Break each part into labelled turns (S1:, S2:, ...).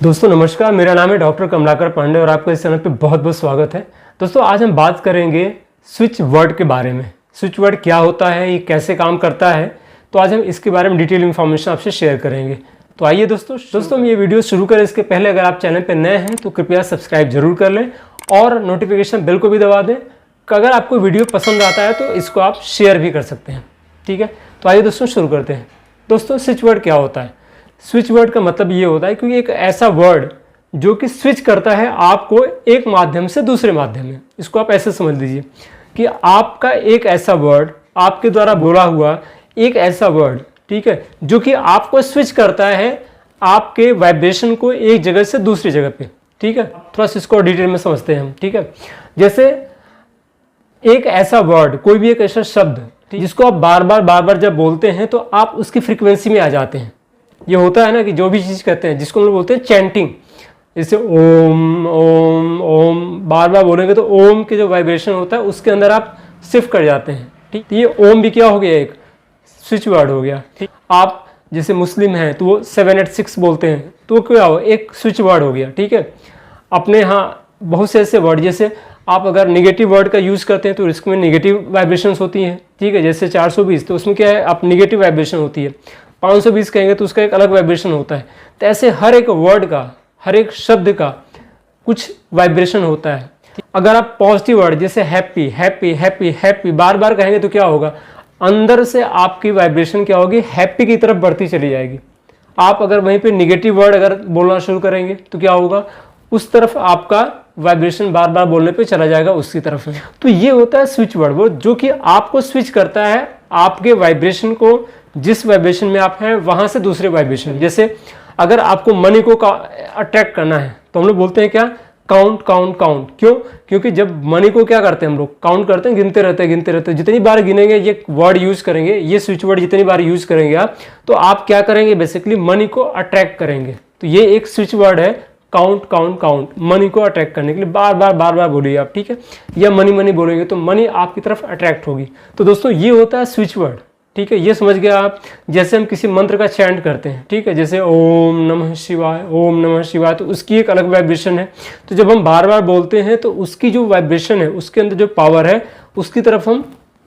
S1: दोस्तों नमस्कार, मेरा नाम है डॉक्टर कमलाकर पांडे और आपका इस चैनल पे बहुत बहुत स्वागत है। दोस्तों आज हम बात करेंगे स्विच वर्ड के बारे में। स्विच वर्ड क्या होता है, ये कैसे काम करता है, तो आज हम इसके बारे में डिटेल इन्फॉर्मेशन आपसे शेयर करेंगे। तो आइए दोस्तों हम ये वीडियो शुरू करें। इसके पहले अगर आप चैनल पर नए हैं तो कृपया सब्सक्राइब जरूर कर लें और नोटिफिकेशन बेल को भी दबा दें। अगर आपको वीडियो पसंद आता है तो इसको आप शेयर भी कर सकते हैं। ठीक है, तो आइए दोस्तों शुरू करते हैं। दोस्तों स्विच वर्ड क्या होता है? स्विच वर्ड का मतलब ये होता है कि एक ऐसा वर्ड जो कि स्विच करता है आपको एक माध्यम से दूसरे माध्यम में। इसको आप ऐसे समझ लीजिए कि आपका एक ऐसा वर्ड, आपके द्वारा बोला हुआ एक ऐसा वर्ड, ठीक है, जो कि आपको स्विच करता है आपके वाइब्रेशन को एक जगह से दूसरी जगह पे। ठीक है, थोड़ा सा इसको डिटेल में समझते हैं हम। ठीक है, जैसे एक ऐसा वर्ड, कोई भी एक ऐसा शब्द जिसको आप बार बार जब बोलते हैं तो आप उसकी फ्रीक्वेंसी में आ जाते हैं। ये होता है ना कि जो भी चीज़ कहते हैं जिसको हम लोग बोलते हैं चैंटिंग, जैसे ओम ओम ओम बार बार बोलेंगे तो ओम के जो वाइब्रेशन होता है उसके अंदर आप शिफ्ट कर जाते हैं। ठीक, ये ओम भी क्या हो गया, एक स्विच वर्ड हो गया। ठीक, आप जैसे मुस्लिम हैं तो वो 786 बोलते हैं तो वो क्या हो, एक स्विच वर्ड हो गया। ठीक है, अपने यहाँ बहुत से ऐसे वर्ड, जैसे आप अगर निगेटिव वर्ड का यूज़ करते हैं तो इसमें निगेटिव वाइब्रेशंस होती हैं। ठीक है, जैसे 420 तो उसमें क्या है, आप निगेटिव वाइब्रेशन होती है। 520 कहेंगे तो उसका एक अलग वाइब्रेशन होता है। तो ऐसे हर एक वर्ड का, हर एक शब्द का कुछ वाइब्रेशन होता है। अगर आप पॉजिटिव वर्ड जैसे हैप्पी हैप्पी हैप्पी हैप्पी बार बार कहेंगे तो क्या होगा, अंदर से आपकी वाइब्रेशन क्या होगी, हैप्पी की तरफ बढ़ती चली जाएगी। आप अगर वहीं पे निगेटिव वर्ड अगर बोलना शुरू करेंगे तो क्या होगा, उस तरफ आपका वाइब्रेशन बार बार बोलने पे चला जाएगा उसकी तरफ में। तो ये होता है स्विच वर्ड, वो जो कि आपको स्विच करता है आपके वाइब्रेशन को, जिस वाइब्रेशन में आप हैं वहां से दूसरे वाइब्रेशन। जैसे अगर आपको मनी को अट्रैक्ट करना है तो हम लोग बोलते हैं क्या, काउंट काउंट काउंट। क्यों? क्योंकि जब मनी को क्या करते हैं हम लोग, काउंट करते हैं, गिनते रहते हैं। जितनी बार गिनेंगे, ये वर्ड यूज करेंगे, ये स्विच वर्ड जितनी बार यूज करेंगे आप, तो आप क्या करेंगे, बेसिकली मनी को अट्रैक्ट करेंगे। तो ये एक स्विच वर्ड है, काउंट काउंट काउंट। मनी को अट्रैक्ट करने के लिए बार बार बोलिए आप। ठीक है, या मनी मनी बोलेंगे तो मनी आपकी तरफ अट्रैक्ट होगी। तो दोस्तों ये होता है स्विच वर्ड। ठीक है, ये समझ गया आप। जैसे हम किसी मंत्र का चैंट करते हैं, ठीक है, जैसे ओम नमः शिवाय, ओम नमः शिवाय, तो उसकी एक अलग वाइब्रेशन है। तो जब हम बार बार बोलते हैं तो उसकी जो वाइब्रेशन है, उसके अंदर जो पावर है, उसकी तरफ हम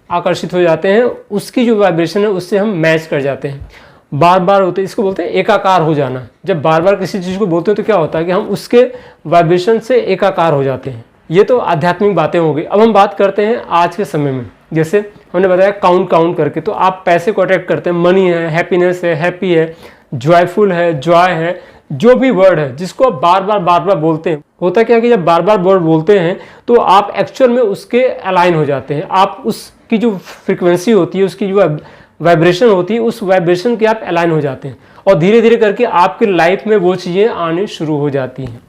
S1: आकर्षित हो जाते हैं। उसकी जो वाइब्रेशन है उससे हम मैच कर जाते हैं। बार बार होते हैं, इसको बोलते हैं एकाकार हो जाना। जब बार बार किसी चीज़ को बोलते हैं तो क्या होता है कि हम उसके वाइब्रेशन से एकाकार हो जाते हैं। ये तो आध्यात्मिक बातें हो गई। अब हम बात करते हैं आज के समय में। जैसे हमने बताया काउंट काउंट करके, तो आप पैसे को अट्रैक्ट करते हैं, मनी है, हैप्पीनेस है, हैप्पी है, जॉयफुल है, जॉय है, जो भी वर्ड है जिसको आप बार बार बोलते हैं। होता क्या है कि जब बार बार वर्ड बोलते हैं तो आप एक्चुअल में उसके अलाइन हो जाते हैं। आप उसकी जो फ्रिक्वेंसी होती है, उसकी जो वाइब्रेशन होती है, उस वाइब्रेशन के आप अलाइन हो जाते हैं और धीरे धीरे करके आपकी लाइफ में वो चीज़ें आनी शुरू हो जाती हैं।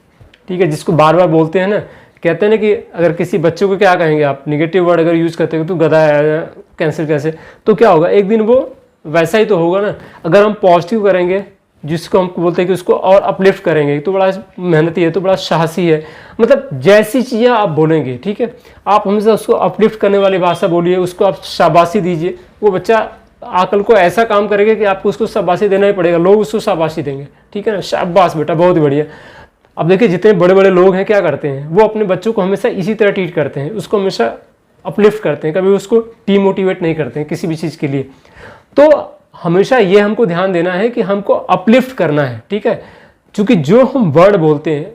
S1: ठीक है, जिसको बार बार बोलते हैं ना, कहते हैं ना कि अगर किसी बच्चे को क्या कहेंगे आप, निगेटिव वर्ड अगर यूज़ करते हो तो गधा है, कैंसर कैसे, तो क्या होगा, एक दिन वो वैसा ही तो होगा ना। अगर हम पॉजिटिव करेंगे, जिसको हम बोलते हैं कि उसको और अपलिफ्ट करेंगे, तो बड़ा मेहनती है, तो बड़ा साहसी है, मतलब जैसी चीज़ें आप बोलेंगे, ठीक है, आप हमेशा उसको अपलिफ्ट करने वाली भाषा बोलिए, उसको आप शाबाशी दीजिए। वो बच्चा आकल को ऐसा काम करेगा कि आपको उसको शाबाशी देना ही पड़ेगा, लोग उसको शाबाशी देंगे। ठीक है ना, शाबाश बेटा, बहुत बढ़िया। अब देखिए जितने बड़े बड़े लोग हैं क्या करते हैं, वो अपने बच्चों को हमेशा इसी तरह ट्रीट करते हैं, उसको हमेशा अपलिफ्ट करते हैं, कभी उसको डीमोटिवेट नहीं करते हैं किसी भी चीज़ के लिए। तो हमेशा ये हमको ध्यान देना है कि हमको अपलिफ्ट करना है। ठीक है, क्योंकि जो हम वर्ड बोलते हैं,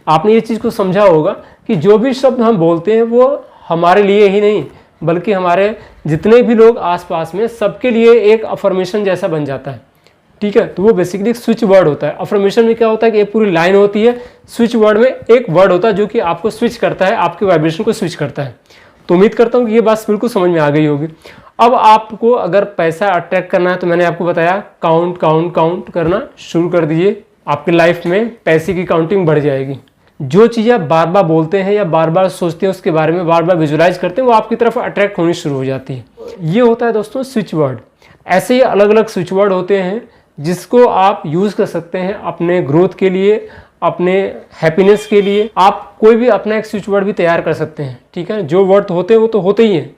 S1: आपने ये चीज़ को समझा होगा कि जो भी शब्द हम बोलते हैं वो हमारे लिए ही नहीं बल्कि हमारे जितने भी लोग आसपास में, सबके लिए एक अफर्मेशन जैसा बन जाता है। ठीक है, तो वो बेसिकली एक स्विच वर्ड होता है। अफर्मेशन में क्या होता है कि एक पूरी लाइन होती है, स्विच वर्ड में एक वर्ड होता है जो कि आपको स्विच करता है, आपके वाइब्रेशन को स्विच करता है। तो उम्मीद करता हूँ कि ये बात बिल्कुल समझ में आ गई होगी। अब आपको अगर पैसा अट्रैक्ट करना है तो मैंने आपको बताया काउंट काउंट काउंट करना शुरू कर दीजिए, आपकी लाइफ में पैसे की काउंटिंग बढ़ जाएगी। जो चीज़ें आप बार बार बोलते हैं या बार बार सोचते हैं, उसके बारे में बार बार विजुलाइज करते हैं, वो आपकी तरफ अट्रैक्ट होनी शुरू हो जाती है। ये होता है दोस्तों स्विच वर्ड। ऐसे ही अलग अलग स्विच वर्ड होते हैं जिसको आप यूज़ कर सकते हैं अपने ग्रोथ के लिए, अपने हैप्पीनेस के लिए। आप कोई भी अपना एक स्विच वर्ड भी तैयार कर सकते हैं। ठीक है, जो वर्ड होते हैं वो तो होते ही हैं,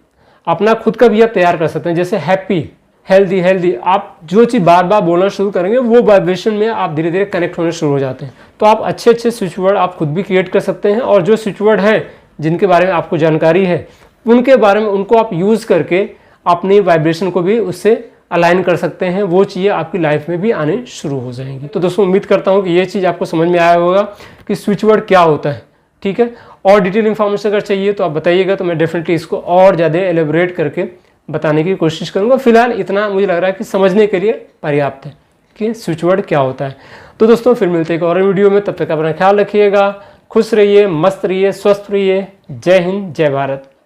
S1: अपना खुद का भी आप तैयार कर सकते हैं। जैसे हैप्पी, हेल्दी हेल्दी, आप जो चीज़ बार बार बोलना शुरू करेंगे वो वाइब्रेशन में आप धीरे धीरे कनेक्ट होने शुरू हो जाते हैं। तो आप अच्छे अच्छे स्विच वर्ड आप खुद भी क्रिएट कर सकते हैं, और जो स्विच वर्ड हैं जिनके बारे में आपको जानकारी है उनके बारे में उनको आप यूज़ करके अपनी वाइब्रेशन को भी उससे अलाइन कर सकते हैं। वो चीज़ें आपकी लाइफ में भी आने शुरू हो जाएंगी। तो दोस्तों उम्मीद करता हूँ कि ये चीज़ आपको समझ में आया होगा कि स्विच वर्ड क्या होता है। ठीक है, और डिटेल इन्फॉर्मेशन अगर चाहिए तो आप बताइएगा, तो मैं डेफिनेटली इसको और ज़्यादा एलेबोरेट करके बताने की कोशिश करूँगा। फिलहाल इतना मुझे लग रहा है कि समझने के लिए पर्याप्त है कि स्विच वर्ड क्या होता है। तो दोस्तों फिर मिलते हैं एक और वीडियो में, तब तक अपना ख्याल रखिएगा, खुश रहिए, मस्त रहिए, स्वस्थ रहिए। जय हिंद, जय भारत।